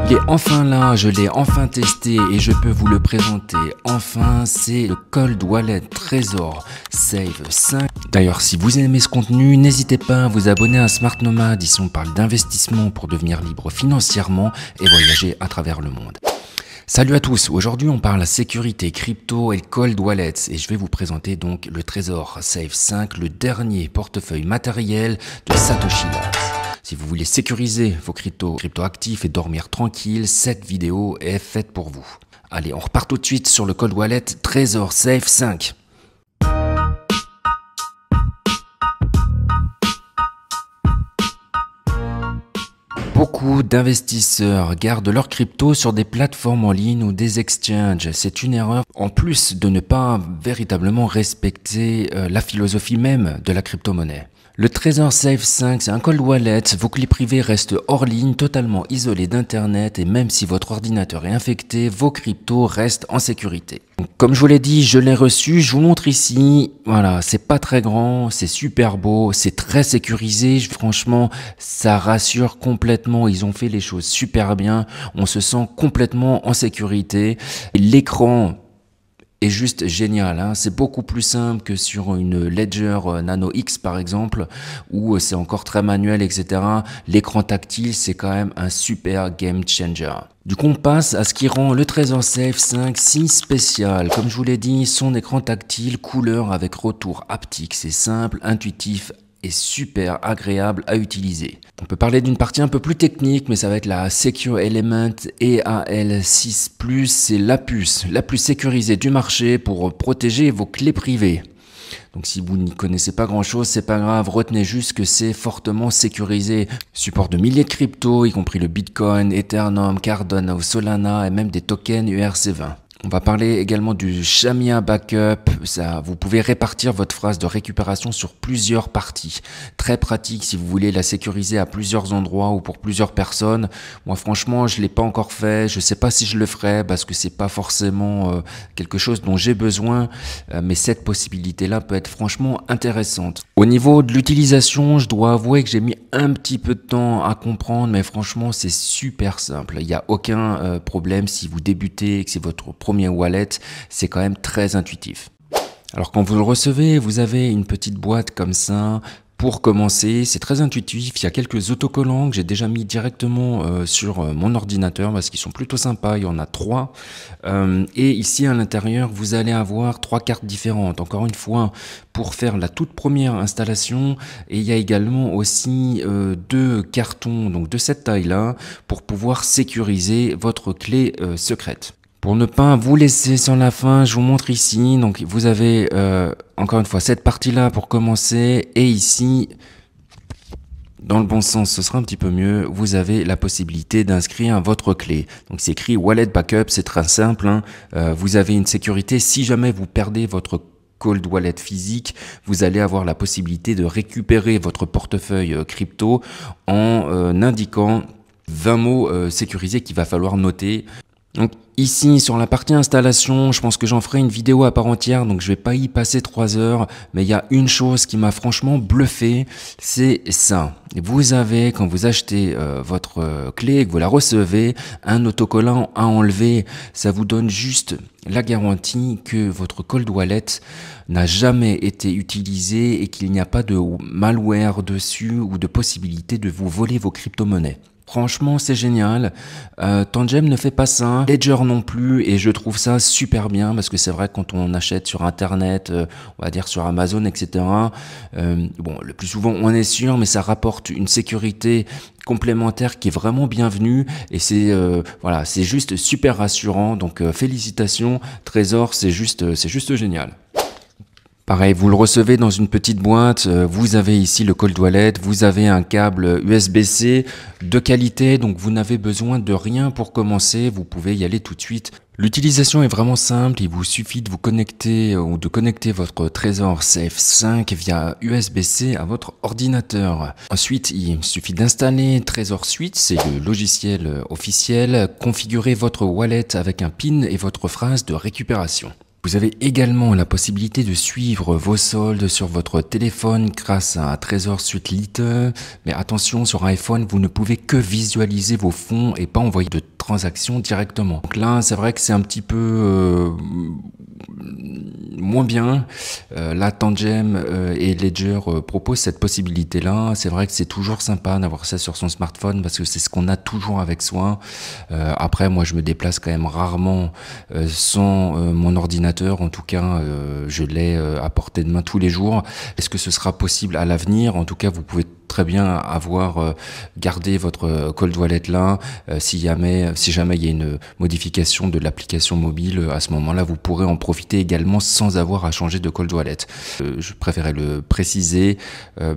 Il est enfin là, je l'ai enfin testé et je peux vous le présenter. Enfin, c'est le Cold Wallet Trésor Save 5. D'ailleurs, si vous aimez ce contenu, n'hésitez pas à vous abonner à Smart Nomad. Ici, on parle d'investissement pour devenir libre financièrement et voyager à travers le monde. Salut à tous, aujourd'hui on parle sécurité, crypto et cold wallets et je vais vous présenter donc le Trésor Save 5, le dernier portefeuille matériel de Satoshi Labs. Si vous voulez sécuriser vos crypto actifs et dormir tranquille, cette vidéo est faite pour vous. Allez, on repart tout de suite sur le cold wallet Trésor Save 5. Beaucoup d'investisseurs gardent leurs cryptos sur des plateformes en ligne ou des exchanges. C'est une erreur, en plus de ne pas véritablement respecter la philosophie même de la crypto-monnaie. Le Trésor Save 5, c'est un cold wallet. Vos clés privées restent hors ligne, totalement isolées d'internet et même si votre ordinateur est infecté, vos cryptos restent en sécurité. Donc, comme je vous l'ai dit, je l'ai reçu, je vous montre ici. Voilà, c'est pas très grand, c'est super beau, c'est très sécurisé. Franchement, ça rassure complètement. Ils ont fait les choses super bien. On se sent complètement en sécurité. L'écran est juste génial, hein. C'est beaucoup plus simple que sur une Ledger Nano X par exemple, où c'est encore très manuel, etc. L'écran tactile, c'est quand même un super game changer. Du coup, on passe à ce qui rend le Trésor Save 5 si spécial. Comme je vous l'ai dit, son écran tactile, couleur avec retour haptique, c'est simple, intuitif, et super agréable à utiliser. On peut parler d'une partie un peu plus technique, mais ça va être la Secure Element EAL6+, c'est la puce la plus sécurisée du marché pour protéger vos clés privées. Donc si vous n'y connaissez pas grand chose, c'est pas grave, retenez juste que c'est fortement sécurisé. Support de milliers de cryptos, y compris le Bitcoin, Ethereum, Cardano, Solana et même des tokens ERC20. On va parler également du Shamia Backup. Ça, vous pouvez répartir votre phrase de récupération sur plusieurs parties. Très pratique si vous voulez la sécuriser à plusieurs endroits ou pour plusieurs personnes. Moi franchement, je l'ai pas encore fait. Je sais pas si je le ferai parce que c'est pas forcément quelque chose dont j'ai besoin. Mais cette possibilité-là peut être franchement intéressante. Au niveau de l'utilisation, je dois avouer que j'ai mis un petit peu de temps à comprendre, mais franchement, c'est super simple. Il n'y a aucun problème si vous débutez et que c'est votre premier wallet, c'est quand même très intuitif. Alors quand vous le recevez, vous avez une petite boîte comme ça. Pour commencer, c'est très intuitif, il y a quelques autocollants que j'ai déjà mis directement sur mon ordinateur parce qu'ils sont plutôt sympas, il y en a 3. Et ici à l'intérieur, vous allez avoir 3 cartes différentes. Encore une fois, pour faire la toute première installation, et il y a également aussi 2 cartons donc de cette taille-là pour pouvoir sécuriser votre clé secrète. Pour ne pas vous laisser sans la fin, je vous montre ici. Donc vous avez encore une fois cette partie-là pour commencer. Et ici, dans le bon sens, ce sera un petit peu mieux. Vous avez la possibilité d'inscrire votre clé. Donc c'est écrit Wallet Backup, c'est très simple, hein. Vous avez une sécurité. Si jamais vous perdez votre cold wallet physique, vous allez avoir la possibilité de récupérer votre portefeuille crypto en indiquant 20 mots sécurisés qu'il va falloir noter. Donc ici sur la partie installation, je pense que j'en ferai une vidéo à part entière, donc je vais pas y passer 3 heures, mais il y a une chose qui m'a franchement bluffé, c'est ça. Vous avez, quand vous achetez votre clé et que vous la recevez, un autocollant à enlever. Ça vous donne juste la garantie que votre cold wallet n'a jamais été utilisé et qu'il n'y a pas de malware dessus ou de possibilité de vous voler vos crypto-monnaies. Franchement, c'est génial. Tangem ne fait pas ça, Ledger non plus, et je trouve ça super bien parce que c'est vrai que quand on achète sur Internet, on va dire sur Amazon, etc. Bon, le plus souvent on est sûr, mais ça rapporte une sécurité complémentaire qui est vraiment bienvenue et c'est voilà, c'est juste super rassurant. Donc félicitations, Trésor, c'est juste génial. Pareil, vous le recevez dans une petite boîte, vous avez ici le cold wallet, vous avez un câble USB-C de qualité, donc vous n'avez besoin de rien pour commencer, vous pouvez y aller tout de suite. L'utilisation est vraiment simple, il vous suffit de vous connecter ou de connecter votre Trésor Save 5 via USB-C à votre ordinateur. Ensuite, il suffit d'installer Trésor Suite, c'est le logiciel officiel, configurer votre wallet avec un PIN et votre phrase de récupération. Vous avez également la possibilité de suivre vos soldes sur votre téléphone grâce à Trésor Suite Lite. Mais attention, sur iPhone, vous ne pouvez que visualiser vos fonds et pas envoyer de transaction directement. Donc là, c'est vrai que c'est un petit peu moins bien. Là, Tangem et Ledger proposent cette possibilité-là. C'est vrai que c'est toujours sympa d'avoir ça sur son smartphone parce que c'est ce qu'on a toujours avec soi. Après, moi, je me déplace quand même rarement sans mon ordinateur. En tout cas, je l'ai à portée de main tous les jours. Est-ce que ce sera possible à l'avenir? En tout cas, vous pouvez très bien avoir gardé votre cold wallet là. Si jamais il y a une modification de l'application mobile, à ce moment-là, vous pourrez en profiter également sans avoir à changer de cold wallet. Je préférais le préciser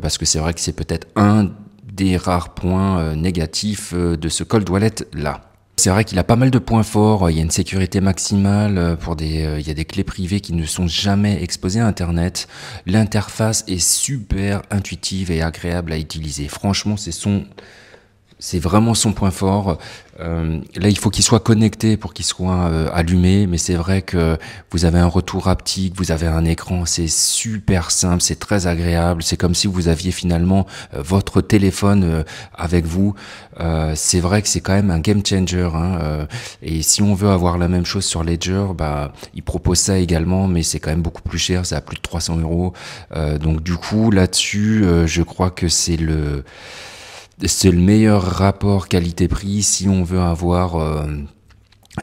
parce que c'est vrai que c'est peut-être un des rares points négatifs de ce cold wallet là. C'est vrai qu'il a pas mal de points forts, il y a une sécurité maximale, il y a des clés privées qui ne sont jamais exposées à Internet. L'interface est super intuitive et agréable à utiliser. Franchement, c'est vraiment son point fort. Là, il faut qu'il soit connecté pour qu'il soit allumé, mais c'est vrai que vous avez un retour haptique, vous avez un écran, c'est super simple, c'est très agréable. C'est comme si vous aviez finalement votre téléphone avec vous. C'est vrai que c'est quand même un game changer. Et si on veut avoir la même chose sur Ledger, il propose ça également, mais c'est quand même beaucoup plus cher, c'est à plus de 300 €. Donc du coup, là-dessus, je crois que c'est le meilleur rapport qualité-prix si on veut avoir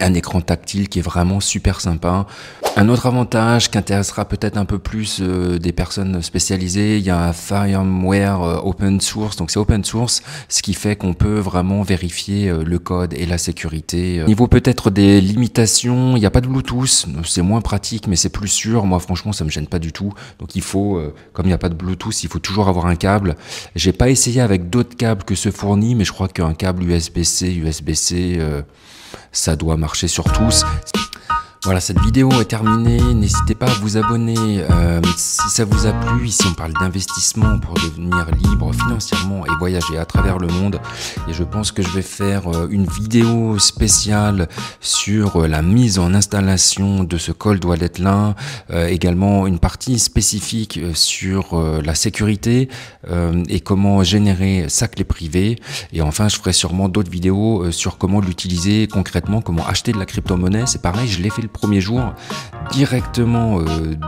un écran tactile qui est vraiment super sympa. Un autre avantage qui intéressera peut-être un peu plus des personnes spécialisées, il y a un firmware open source, donc c'est open source, ce qui fait qu'on peut vraiment vérifier le code et la sécurité. Niveau peut-être des limitations, il n'y a pas de Bluetooth, c'est moins pratique mais c'est plus sûr. Moi franchement ça me gêne pas du tout, donc il faut, comme il n'y a pas de Bluetooth, il faut toujours avoir un câble. J'ai pas essayé avec d'autres câbles que ceux fournis, mais je crois qu'un câble USB-C, ça doit marcher sur tous. Voilà, cette vidéo est terminée. N'hésitez pas à vous abonner si ça vous a plu. Ici, on parle d'investissement pour devenir libre financièrement et voyager à travers le monde. Et je pense que je vais faire une vidéo spéciale sur la mise en installation de ce cold wallet là. Également une partie spécifique sur la sécurité et comment générer sa clé privée. Et enfin, je ferai sûrement d'autres vidéos sur comment l'utiliser concrètement, comment acheter de la crypto-monnaie. C'est pareil, je l'ai fait le premier jour directement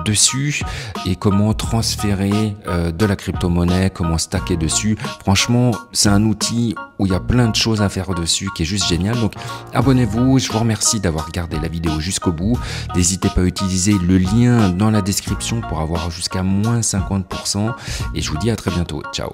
dessus, et comment transférer de la crypto-monnaie, comment stacker dessus. Franchement, c'est un outil où il y a plein de choses à faire dessus qui est juste génial. Donc abonnez-vous, je vous remercie d'avoir regardé la vidéo jusqu'au bout. N'hésitez pas à utiliser le lien dans la description pour avoir jusqu'à moins 50%, et je vous dis à très bientôt. Ciao.